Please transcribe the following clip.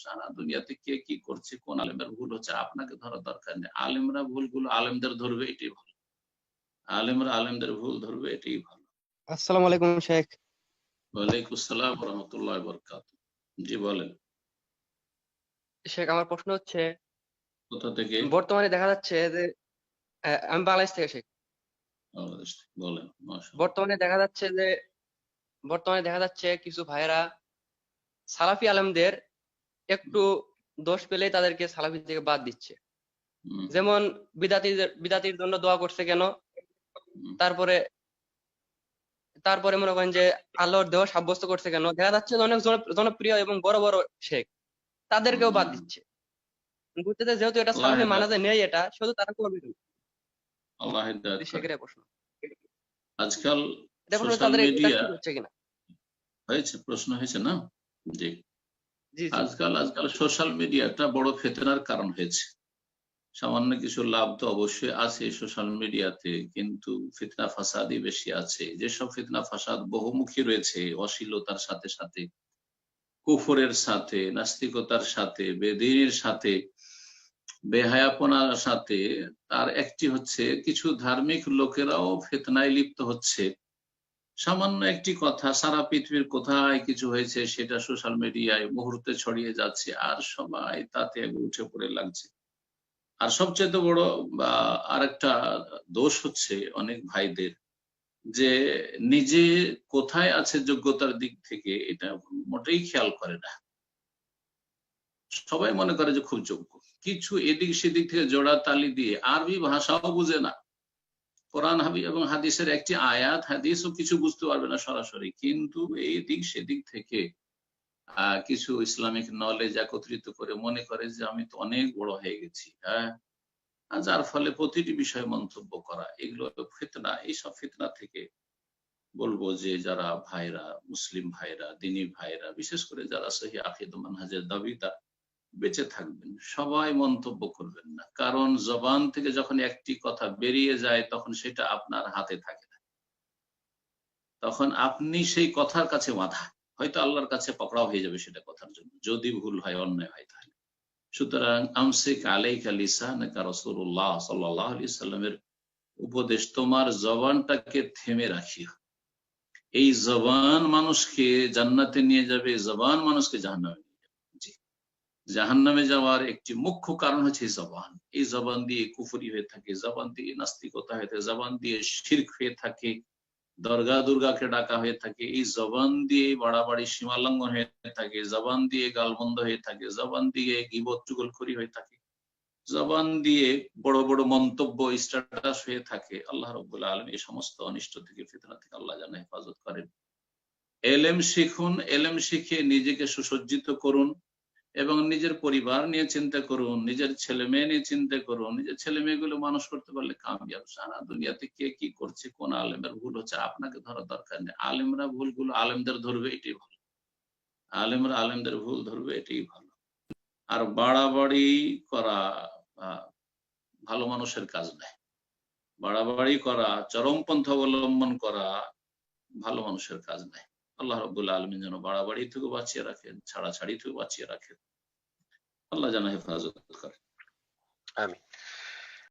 সারা দুনিয়াতে কে কি করছে, কোন আলেমের ভুল হচ্ছে আপনাকে ধরার দরকার নেই। আলেমরা ভুলগুলো আলেমদের ধরবে, এটাই ভালো। আলেমরা আলেমদের ভুল ধরবে, এটাই ভালো। আসসালামু আলাইকুম শেখ। ওয়ালাইকুম আসসালাম ওয়া রাহমাতুল্লাহি ওয়া বারাকাতুহু। জি বলেন। শেখ, আমার প্রশ্ন হচ্ছে, কোথা থেকে? বর্তমানে দেখা যাচ্ছে যে আমি বাংলাদেশ থেকে শেখ। বাংলাদেশ থেকে বলেন। মাশাআল্লাহ। বর্তমানে দেখা যাচ্ছে যে কিছু ভাইয়েরা সালাফি আলেমদের একটু দোষ পেলেই তাদেরকে সালাফি থেকে বাদ দিচ্ছে। হুম, যেমন বিদাতির জন্য দোয়া করছে কেন, হুম, তারপরে তারপরে মনে করেন যে আল্লাহর দেহ সাব্যস্ত করছে কেন, দেখা যাচ্ছে যে অনেক জনপ্রিয় এবং বড় বড় শেখ তাদেরকেও বাদ হুম। দিচ্ছে। বুঝতে যেহেতু এটা আল্লাহ সালাফি হেদায়েত মানাজে নেই, এটা শুধু তারা করবে কেন? আল্লাহ হেদায়েত করে। শেখের প্রশ্ন, আজকাল এটা প্রশ্ন সোশ্যাল তাদের এটা মিডিয়া ঠিক হচ্ছে কিনা। হয়েছে, প্রশ্ন হয়েছে না? জি। জি জি। আজকাল সোশ্যাল মিডিয়া একটা বড় ফিতনার কারণ হয়েছে। সামান্য কিছু লাভ তো অবশ্যই আছে সোশ্যাল মিডিয়াতে, কিন্তু ফিতনা ফাসাদই বেশি আছে। যেসব ফিতনা ফাসাদ বহুমুখী রয়েছে, অশ্লীলতার সাথে সাথে, কুফরের সাথে, নাস্তিকতার সাথে, বেদিনের সাথে, বেহায়াপনার সাথে, তার একটি হচ্ছে কিছু ধার্মিক লোকেরাও ফিতনায় লিপ্ত হচ্ছে। সামান্য একটি কথা, সারা পৃথিবীর কোথায় কিছু হয়েছে সেটা সোশ্যাল মিডিয়ায় মুহূর্তে ছড়িয়ে যাচ্ছে, আর সবাই তাতে উঠে পড়ে লাগছে। আর সবচেয়ে বড় বা আরেকটা দোষ হচ্ছে অনেক ভাইদের, যে নিজে কোথায় আছে যোগ্যতার দিক থেকে এটা মোটেই খেয়াল করে না। সবাই মনে করে যে খুব যোগ্য, কিছু এদিক সেদিক থেকে জোড়া তালি দিয়ে, আরবি ভাষাও বুঝে না, কোরআন এবং হাদিসের একটি আয়াত হাদিসও কিছু বুঝতে পারবে না সরাসরি, কিন্তু এই দিক সেদিক থেকে কিছু ইসলামিক নলেজ একত্রিত করে মনে করে যে আমি তো অনেক বড় হয়ে গেছি। হ্যাঁ, যার ফলে প্রতিটি বিষয়ে মন্তব্য করা, এগুলো ফিতনা। এইসব ফিতনা থেকে বলবো যে যারা ভাইরা, মুসলিম ভাইরা, দিনী ভাইরা, বিশেষ করে যারা সহি আকীদা মানহাজের দাবিদার, বেঁচে থাকবেন। সবাই মন্তব্য করবেন না, কারণ জবান থেকে যখন একটি কথা বেরিয়ে যায় তখন সেটা আপনার হাতে থাকে না। তখন আপনি সেই কথার কাছে বাঁধা, হয়তো আল্লাহর কাছে পকড়াও হয়ে যাবে সেটা কথার জন্য, যদি ভুল হয়, অন্যায় হয় তাহলে। সুতরাং আমসিক আলাইকা লিসানাকা, রাসূলুল্লাহ সাল্লাল্লাহু আলাইহি সাল্লামের উপদেশ, তোমার জবানটাকে থেমে রাখিও। এই জবান মানুষকে জান্নাতে নিয়ে যাবে, জবান মানুষকে জাহান্নামে নিয়ে যাবে। জি, জাহান্নামে যাওয়ার একটি মুখ্য কারণ হচ্ছে এই জবান। এই জবান দিয়ে কুফরি হয়ে থাকে, জবান দিয়ে নাস্তিকতা হয়ে থাকে, জবান দিয়ে শিরক হয়ে থাকে, দরগা দুর্গাকে ডাকা হয়ে থাকে, এই জবান দিয়ে বাড়াবাড়ি সীমালঙ্ঘন হয়ে থাকে, জবান দিয়ে গালমন্দ হয়ে থাকে, জবান দিয়ে গীবত চুগলখড়ি হয়ে থাকে, জবান দিয়ে বড় বড় মন্তব্য, স্ট্যাটাস হয়ে থাকে। আল্লাহ রাব্বুল আলামিন এই সমস্ত অনিষ্ট থেকে, ফিতনা থেকে আল্লাহ যেন হেফাজত করেন। এলেম শিখুন, এলেম শিখে নিজেকে সুসজ্জিত করুন এবং নিজের পরিবার নিয়ে চিন্তা করুন, নিজের ছেলে মেয়ে নিয়ে চিন্তা করুন। নিজের ছেলে মেয়েগুলো মানুষ করতে পারলে কামিয়াব। সারা দুনিয়াতে কে কি করছে, কোন আলেমের ভুল হচ্ছে আপনাকে ধরার দরকার নেই। আলেমরা ভুলগুলো আলেমদের ধরবে, এটাই ভালো। আলেমরা আলেমদের ভুল ধরবে, এটাই ভালো। আর বাড়াবাড়ি করা ভালো মানুষের কাজ নয়। বাড়াবাড়ি করা, চরমপন্থা অবলম্বন করা ভালো মানুষের কাজ নয়। আল্লাহ রাব্বুল আলামিন যেন বাড়াবাড়ি থেকে বাঁচিয়ে রাখেন, ছাড়াছাড়ি থেকে বাঁচিয়ে রাখেন। আল্লাহ যেন হেফাজত করেন। আমিন।